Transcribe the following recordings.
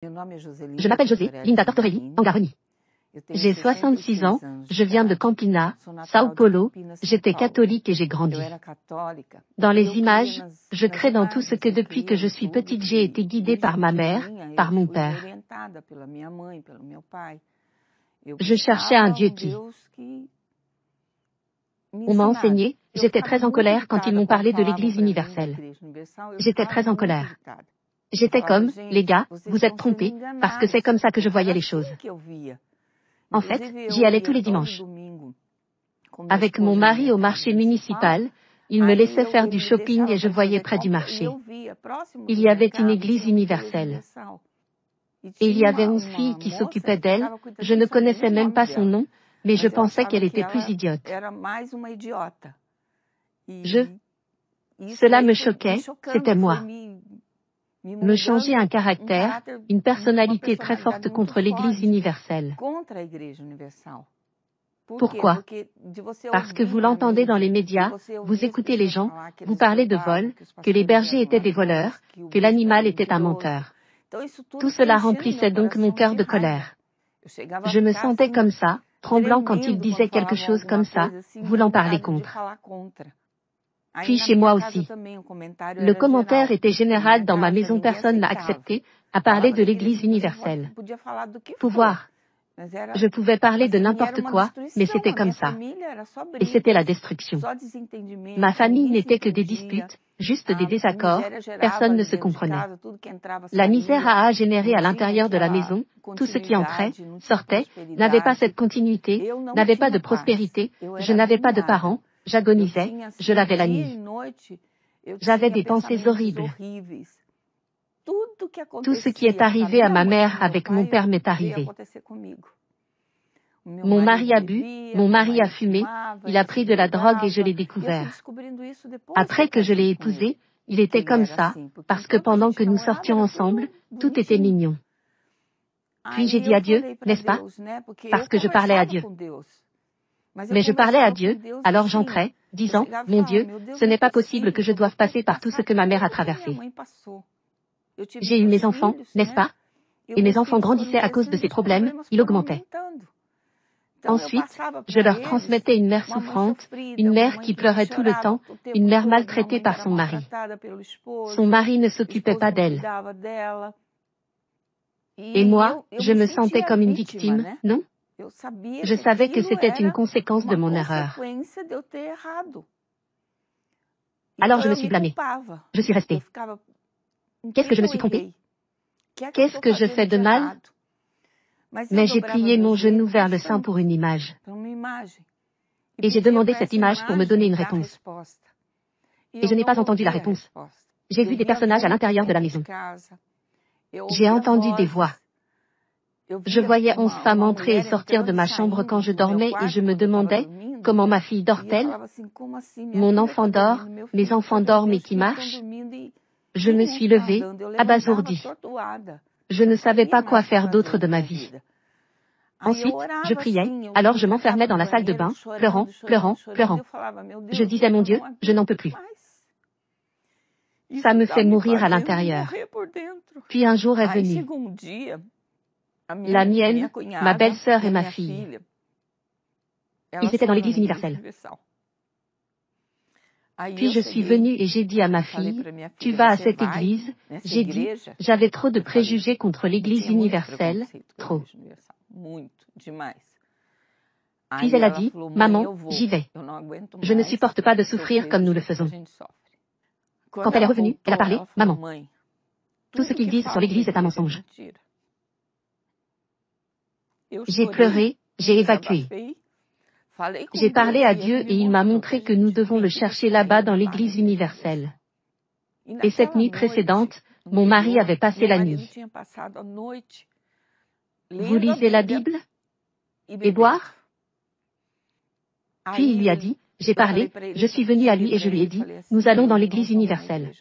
Je m'appelle José, Linda Tortorelli, en Garonne. J'ai 66 ans, je viens de Campinas, Sao Paulo, j'étais catholique et j'ai grandi. Dans les images, je crée dans tout ce que depuis que je suis petite j'ai été guidée par ma mère, par mon père. Je cherchais un Dieu qui... On m'a enseigné, j'étais très en colère quand ils m'ont parlé de l'Église universelle. J'étais très en colère. J'étais comme, les gars, vous êtes trompés, parce que c'est comme ça que je voyais les choses. En fait, j'y allais tous les dimanches. Avec mon mari au marché municipal, il me laissait faire du shopping et je voyais près du marché. Il y avait une église universelle. Et il y avait 11 filles qui s'occupaient d'elle, je ne connaissais même pas son nom, mais je pensais qu'elle était plus idiote. Cela me choquait, c'était moi. Me changer un caractère, une personnalité très forte contre l'Église universelle. Pourquoi? Parce que vous l'entendez dans les médias, vous écoutez les gens, vous parlez de vol, que les bergers étaient des voleurs, que l'animal était un menteur. Tout cela remplissait donc mon cœur de colère. Je me sentais comme ça, tremblant quand il disait quelque chose comme ça, voulant parler contre. Puis chez moi aussi. Le commentaire était général dans ma maison, personne n'a accepté, à parler de l'Église universelle. Pouvoir. Je pouvais parler de n'importe quoi, mais c'était comme ça. Et c'était la destruction. Ma famille n'était que des disputes, juste des désaccords, personne ne se comprenait. La misère a généré à l'intérieur de la maison, tout ce qui entrait, sortait, n'avait pas cette continuité, n'avait pas de prospérité, je n'avais pas de parents, j'agonisais, je lavais la nuit. J'avais des pensées horribles. Tout ce qui est arrivé à ma mère avec mon père m'est arrivé. Mon mari a bu, mon mari a fumé, il a pris de la drogue et je l'ai découvert. Après que je l'ai épousé, il était comme ça, parce que pendant que nous sortions ensemble, tout était mignon. Puis j'ai dit adieu, n'est-ce pas? Parce que je parlais à Dieu. Mais je parlais à Dieu, alors j'entrais, disant, mon Dieu, ce n'est pas possible que je doive passer par tout ce que ma mère a traversé. J'ai eu mes enfants, n'est-ce pas? Et mes enfants grandissaient à cause de ces problèmes, ils augmentaient. Ensuite, je leur transmettais une mère souffrante, une mère qui pleurait tout le temps, une mère maltraitée par son mari. Son mari ne s'occupait pas d'elle. Et moi, je me sentais comme une victime, non? Je savais que c'était une conséquence de mon erreur. Alors je me suis blâmée. Je suis restée. Qu'est-ce que je me suis trompée? Qu'est-ce que je fais de mal? Mais j'ai plié mon genou vers le sein pour une image. Et j'ai demandé cette image pour me donner une réponse. Et je n'ai pas entendu la réponse. J'ai vu des personnages à l'intérieur de la maison. J'ai entendu des voix. Je voyais 11 femmes entrer et sortir de ma chambre quand je dormais et je me demandais, comment ma fille dort-elle? Mon enfant dort, mes enfants dorment et qui marchent? Je me suis levée, abasourdie. Je ne savais pas quoi faire d'autre de ma vie. Ensuite, je priais, alors je m'enfermais dans la salle de bain, pleurant, pleurant, pleurant. Je disais, mon Dieu, je n'en peux plus. Ça me fait mourir à l'intérieur. Puis un jour est venu. La mienne, ma belle-sœur et ma fille. Ils étaient dans l'Église universelle. Puis je suis venue et j'ai dit à ma fille, tu vas à cette église? J'ai dit, j'avais trop de préjugés contre l'Église universelle, trop. Puis elle a dit, maman, j'y vais. Je ne supporte pas de souffrir comme nous le faisons. Quand elle est revenue, elle a parlé, maman. Tout ce qu'ils disent sur l'Église est un mensonge. J'ai pleuré, j'ai évacué. J'ai parlé à Dieu et il m'a montré que nous devons le chercher là-bas dans l'Église universelle. Et cette nuit précédente, mon mari avait passé la nuit. Vous lisez la Bible? Et boire? Puis il lui a dit, j'ai parlé, je suis venue à lui et je lui ai dit, nous allons dans l'Église universelle.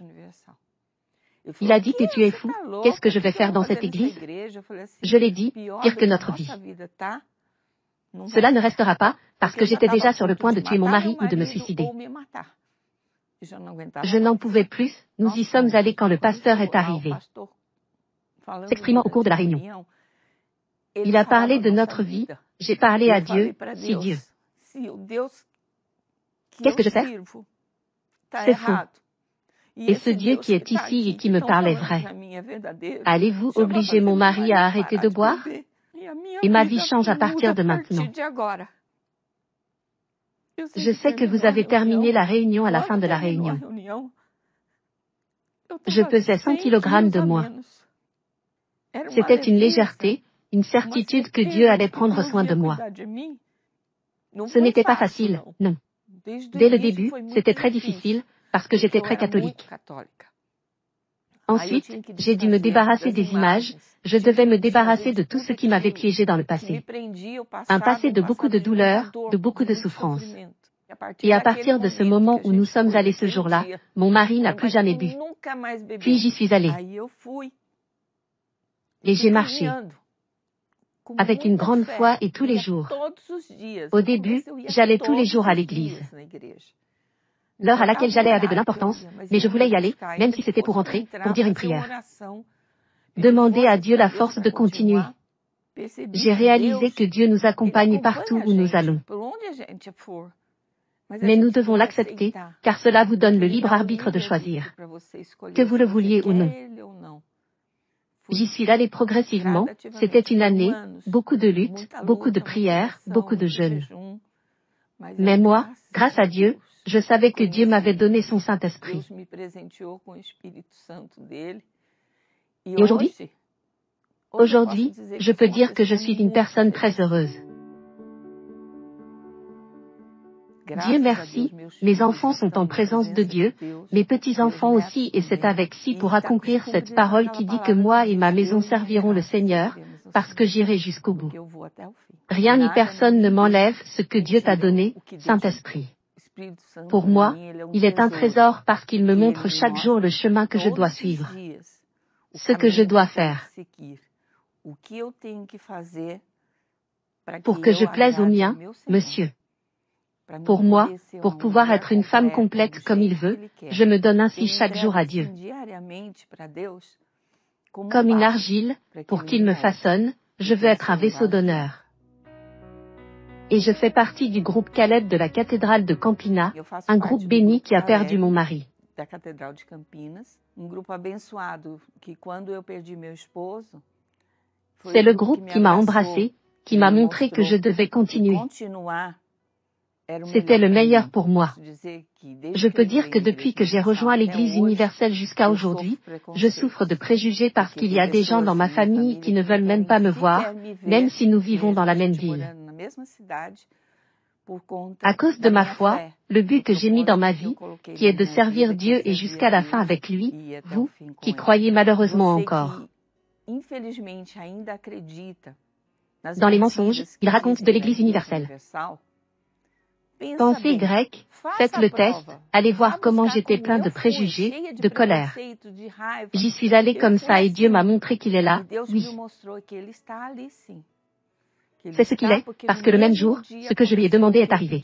Il a dit, tu es fou, qu'est-ce que je vais faire dans cette église? Je l'ai dit, pire que notre vie. Cela ne restera pas, parce que j'étais déjà sur le point de tuer mon mari ou de me suicider. Je n'en pouvais plus, nous y sommes allés quand le pasteur est arrivé. s'exprimant au cours de la réunion. Il a parlé de notre vie, j'ai parlé à Dieu, si Dieu. Qu'est-ce que je fais? C'est faux. Et ce Dieu qui est ici et qui me parle est vrai. Allez-vous obliger mon mari à arrêter de boire? Et ma vie change à partir de maintenant. Je sais que vous avez terminé la réunion à la fin de la réunion. Je pesais 100 kilogrammes de moins. C'était une légèreté, une certitude que Dieu allait prendre soin de moi. Ce n'était pas facile, non. Dès le début, c'était très difficile, parce que j'étais très catholique. Ensuite, j'ai dû me débarrasser des images, je devais me débarrasser de tout ce qui m'avait piégé dans le passé. Un passé de beaucoup de douleurs, de beaucoup de souffrances. Et à partir de ce moment où nous sommes allés ce jour-là, mon mari n'a plus jamais bu. Puis j'y suis allée. Et j'ai marché. Avec une grande foi et tous les jours. Au début, j'allais tous les jours à l'église. L'heure à laquelle j'allais avait de l'importance, mais je voulais y aller, même si c'était pour entrer, pour dire une prière. Demander à Dieu la force de continuer. J'ai réalisé que Dieu nous accompagne partout où nous allons. Mais nous devons l'accepter, car cela vous donne le libre arbitre de choisir, que vous le vouliez ou non. J'y suis allée progressivement, c'était une année, beaucoup de luttes, beaucoup de prières, beaucoup de jeûnes. Mais moi, grâce à Dieu, je savais que Dieu m'avait donné son Saint-Esprit. Et aujourd'hui? Aujourd'hui, je peux dire que je suis une personne très heureuse. Dieu merci, mes enfants sont en présence de Dieu, mes petits-enfants aussi, et c'est avec si pour accomplir cette parole qui dit que moi et ma maison servirons le Seigneur, parce que j'irai jusqu'au bout. Rien ni personne ne m'enlève ce que Dieu t'a donné, Saint-Esprit. Pour moi, il est un trésor parce qu'il me montre chaque jour le chemin que je dois suivre, ce que je dois faire, pour que je plaise au mien, Monsieur. Pour moi, pour pouvoir être une femme complète comme il veut, je me donne ainsi chaque jour à Dieu. Comme une argile, pour qu'il me façonne, je veux être un vaisseau d'honneur. Et je fais partie du groupe Caleb de la cathédrale de Campina, un groupe béni qui a perdu mon mari. C'est le groupe qui m'a embrassée, qui m'a montré que je devais continuer. C'était le meilleur pour moi. Je peux dire que depuis que j'ai rejoint l'Église universelle jusqu'à aujourd'hui, je souffre de préjugés parce qu'il y a des gens dans ma famille qui ne veulent même pas me voir, même si nous vivons dans la même ville. À cause de ma foi, le but que j'ai mis dans ma vie, qui est de servir Dieu et jusqu'à la fin avec lui, vous, qui croyez malheureusement encore. Dans les mensonges, il raconte de l'Église universelle. Pensez grec, faites le test, allez voir comment j'étais plein de préjugés, de colère. J'y suis allé comme ça et Dieu m'a montré qu'il est là, oui. C'est ce qu'il est, parce que le même jour, ce que je lui ai demandé est arrivé.